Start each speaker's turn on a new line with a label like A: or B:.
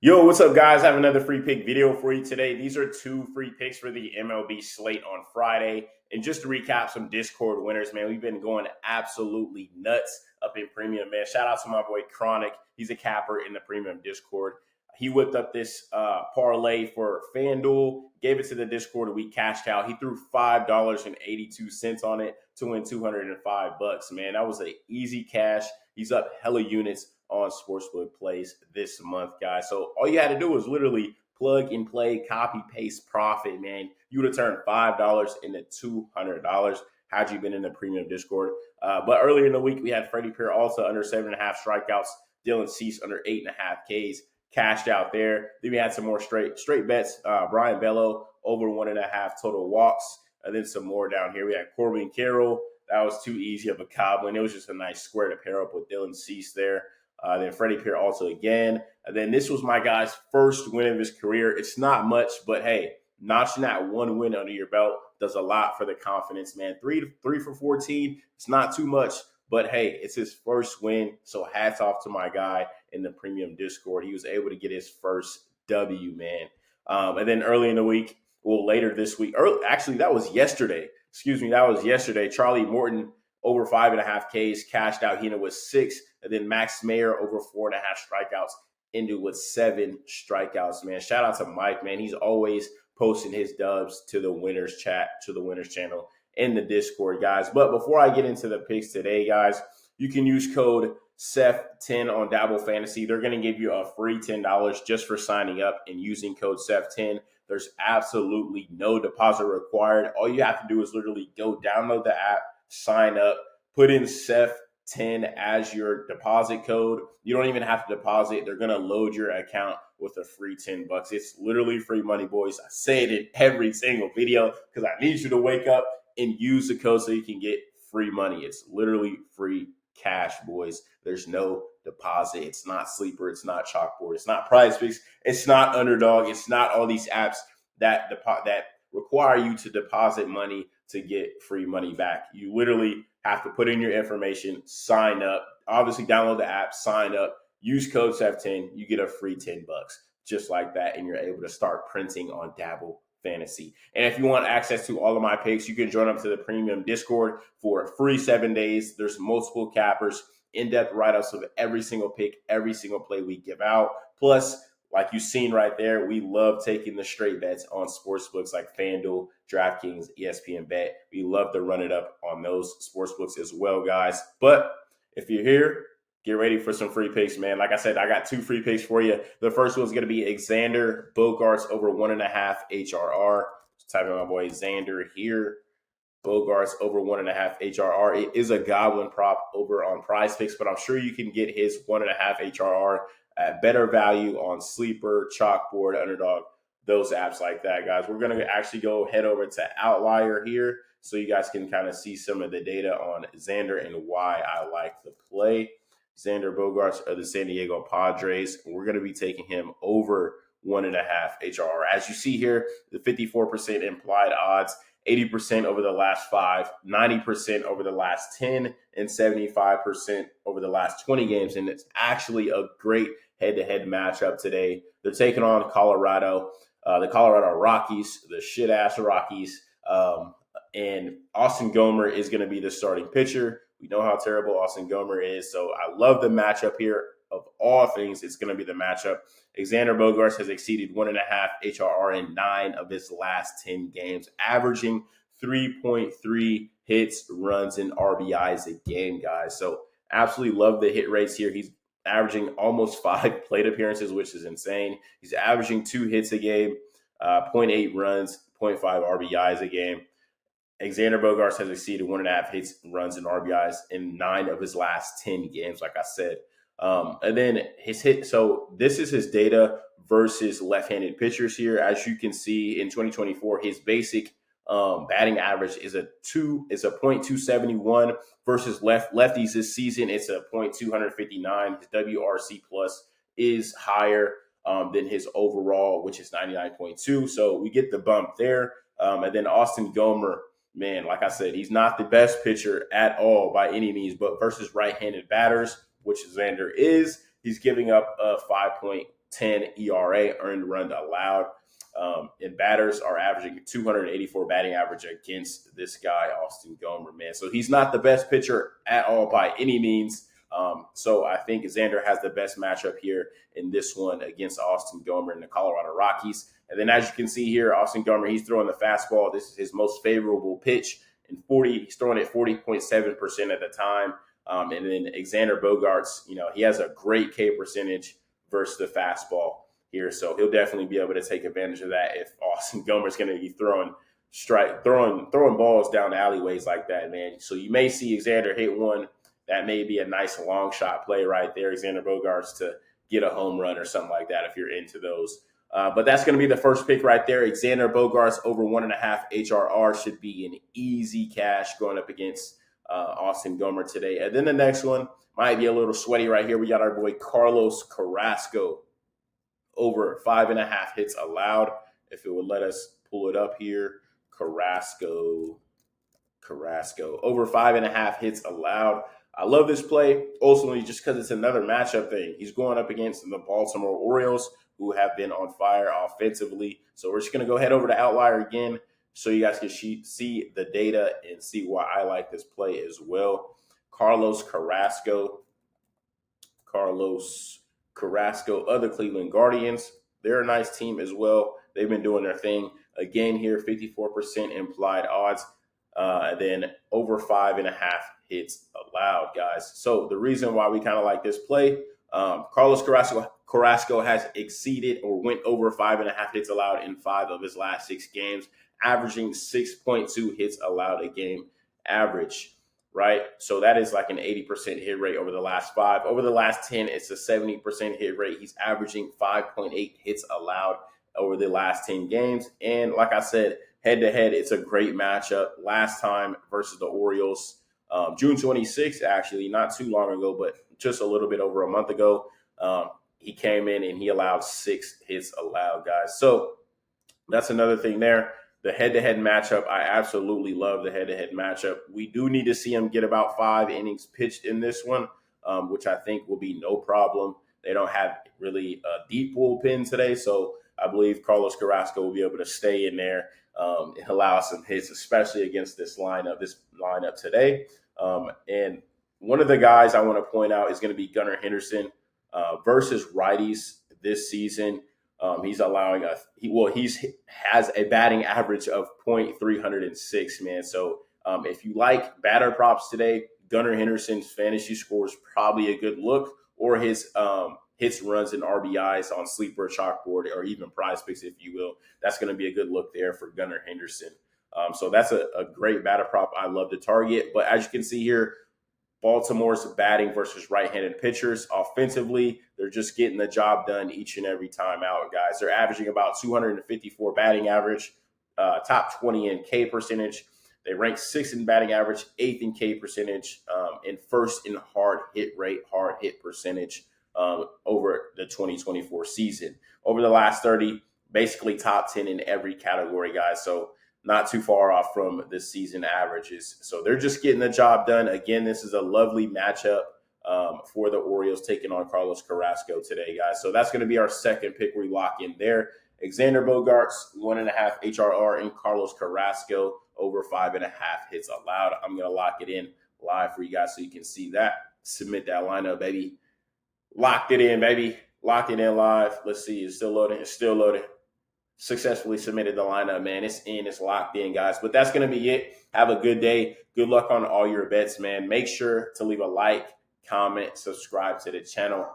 A: Yo, what's up, guys? I have another free pick video for you today. These are two free picks for the MLB slate on Friday. And just to recap some Discord winners, man, we've been going absolutely nuts up in premium, man. Shout out to my boy Chronic. He's a capper in the premium Discord. He whipped up this parlay for FanDuel, gave it to the Discord, and we cashed out. He threw $5.82 on it to win $205, man. That was an easy cash. He's up hella units on Sportsbook plays this month, guys. So all you had to do was literally plug and play, copy, paste, profit, man. You would have turned $5 into $200 had you been in the premium Discord. But earlier in the week, we had Freddie Peralta under 7.5 strikeouts, Dylan Cease under 8.5 Ks, cashed out there. Then we had some more straight bets. Brian Bello over 1.5 total walks, and then some more down here. We had Corbin Carroll. That was too easy of a cobbling. It was just a nice square to pair up with Dylan Cease there. Then Freddie Peralta again. And then this was my guy's first win of his career. It's not much, but hey, notching that one win under your belt does a lot for the confidence, man. Three for 14. It's not too much, but hey, it's his first win. So hats off to my guy in the premium Discord. He was able to get his first W, man. And then early in the week, later this week, actually, that was yesterday. That was yesterday. Charlie Morton over 5.5 Ks, cashed out. He ended with 6. And then Max Mayer over 4.5 strikeouts, ended with 7 strikeouts, man. Shout out to Mike, man. He's always posting his dubs to the winners chat, to the winners channel in the Discord, guys. But before I get into the picks today, guys, you can use code SEF10 on Dabble Fantasy. They're going to give you a free $10 just for signing up and using code SEF10. There's absolutely no deposit required. All you have to do is literally go download the app, sign up, put in SEF10 as your deposit code. You don't even have to deposit. They're going to load your account with a free $10. It's literally free money, boys. I say it in every single video because I need you to wake up and use the code so you can get free money. It's literally free cash, boys. There's no deposit. It's not Sleeper. It's not Chalkboard. It's not Prizepicks. It's not Underdog. It's not all these apps that require you to deposit money to get free money back. You literally have to put in your information, sign up, obviously download the app, sign up, use code SEF10, you get a free $10 just like that, and you're able to start printing on Dabble Fantasy. And if you want access to all of my picks, you can join up to the premium Discord for a free 7 days. There's multiple cappers, in-depth write-ups of every single pick, every single play we give out. Plus, like you've seen right there, we love taking the straight bets on sportsbooks like FanDuel, DraftKings, ESPN Bet. We love to run it up on those sportsbooks as well, guys. But if you're here, get ready for some free picks, man. Like I said, I got 2 free picks for you. The first one's going to be Xander Bogaerts over 1.5 HRR. Just type in my boy Xander here. Bogaerts over 1.5 HRR. It is a goblin prop over on Prizepicks, but I'm sure you can get his 1.5 HRR at better value on Sleeper, Chalkboard, Underdog, those apps like that, guys. We're going to actually head over to Outlier here so you guys can kind of see some of the data on Xander and why I like the play. Xander Bogaerts of the San Diego Padres. We're going to be taking him over 1.5 HRR. As you see here, the 54% implied odds, 80% over the last 5, 90% over the last 10, and 75% over the last 20 games. And it's actually a great head-to-head matchup today. They're taking on Colorado, the Colorado Rockies, the shit-ass Rockies. And Austin Gomer is going to be the starting pitcher. We know how terrible Austin Gomer is. So I love the matchup here. Of all things, it's going to be the matchup. Xander Bogaerts has exceeded 1.5 HRR in 9 of his last 10 games, averaging 3.3 hits, runs, and RBIs a game, guys. So absolutely love the hit rates here. He's averaging almost 5 plate appearances, which is insane. He's averaging 2 hits a game, 0.8 runs, 0.5 RBIs a game. Xander Bogaerts has exceeded 1.5 hits, runs, and RBIs in 9 of his last 10 games, like I said. And then his hit. So this is his data versus left-handed pitchers here. As you can see in 2024, his basic batting average is a .271 versus lefties this season. It's a .259. His WRC plus is higher than his overall, which is 99.2. So we get the bump there. And then Austin Gomer, man, like I said, he's not the best pitcher at all by any means, but versus right-handed batters, which Xander is, he's giving up a 10 ERA, earned run allowed. And batters are averaging 284 batting average against this guy, Austin Gomer, man. So he's not the best pitcher at all by any means. So I think Xander has the best matchup here in this one against Austin Gomer and the Colorado Rockies. And then as you can see here, Austin Gomer, he's throwing the fastball. This is his most favorable pitch. And he's throwing it 40.7% at the time. And then Xander Bogaerts, he has a great K percentage versus the fastball here. So he'll definitely be able to take advantage of that if Austin Gomer's going to be throwing balls down alleyways like that, man. So you may see Xander hit one. That may be a nice long shot play right there, Xander Bogaerts, to get a home run or something like that if you're into those. But that's going to be the first pick right there. Xander Bogaerts over 1.5 HRR should be an easy cash going up against Austin Gomer today. And then the next one might be a little sweaty right here. We got our boy Carlos Carrasco over 5.5 hits allowed. If it would let us pull it up here, Carrasco over 5.5 hits allowed. I love this play, ultimately just because it's another matchup thing. He's going up against the Baltimore Orioles, who have been on fire offensively. So we're just going to go head over to Outlier again so you guys can see the data and see why I like this play as well. Carlos Carrasco of the Cleveland Guardians. They're a nice team as well. They've been doing their thing. Again here, 54% implied odds. Then over 5.5 hits allowed, guys. So the reason why we kind of like this play, Carlos Carrasco has exceeded or went over 5.5 hits allowed in 5 of his last 6 games, averaging 6.2 hits allowed a game average, right? So that is like an 80% hit rate over the last 5. Over the last 10, it's a 70% hit rate. He's averaging 5.8 hits allowed over the last 10 games. And like I said, head-to-head, it's a great matchup. Last time versus the Orioles, June 26th, actually, not too long ago, but just a little bit over a month ago, he came in and he allowed 6 hits allowed, guys. So that's another thing there. The head-to-head matchup, I absolutely love the head-to-head matchup. We do need to see him get about 5 innings pitched in this one, which I think will be no problem. They don't have really a deep bullpen today, so I believe Carlos Carrasco will be able to stay in there and allow some hits, especially against this lineup today. And one of the guys I want to point out is going to be Gunnar Henderson versus righties this season. He's allowing has a batting average of .306, man. So if you like batter props today, Gunnar Henderson's fantasy score is probably a good look, or his hits, runs, and RBIs on Sleeper, Chalkboard, or even Prizepicks, if you will. That's going to be a good look there for Gunnar Henderson. So that's a great batter prop I love to target. But as you can see here, Baltimore's batting versus right-handed pitchers. Offensively, they're just getting the job done each and every time out, guys. They're averaging about 254 batting average, top 20 in K percentage. They rank 6th in batting average, 8th in K percentage, and 1st in hard hit percentage over the 2024 season. Over the last 30, basically top 10 in every category, guys. So not too far off from the season averages. So they're just getting the job done. Again, this is a lovely matchup for the Orioles taking on Carlos Carrasco today, guys. So that's going to be our second pick we lock in there. Xander Bogaerts, 1.5 HRR, and Carlos Carrasco over 5.5 hits allowed. I'm going to lock it in live for you guys so you can see that. Submit that lineup, baby. Locked it in, baby. Locked it in live. Let's see. It's still loading. It's still loading. Successfully submitted the lineup, man. It's in. It's locked in, guys. But that's going to be it. Have a good day. Good luck on all your bets, man. Make sure to leave a like, comment, subscribe to the channel.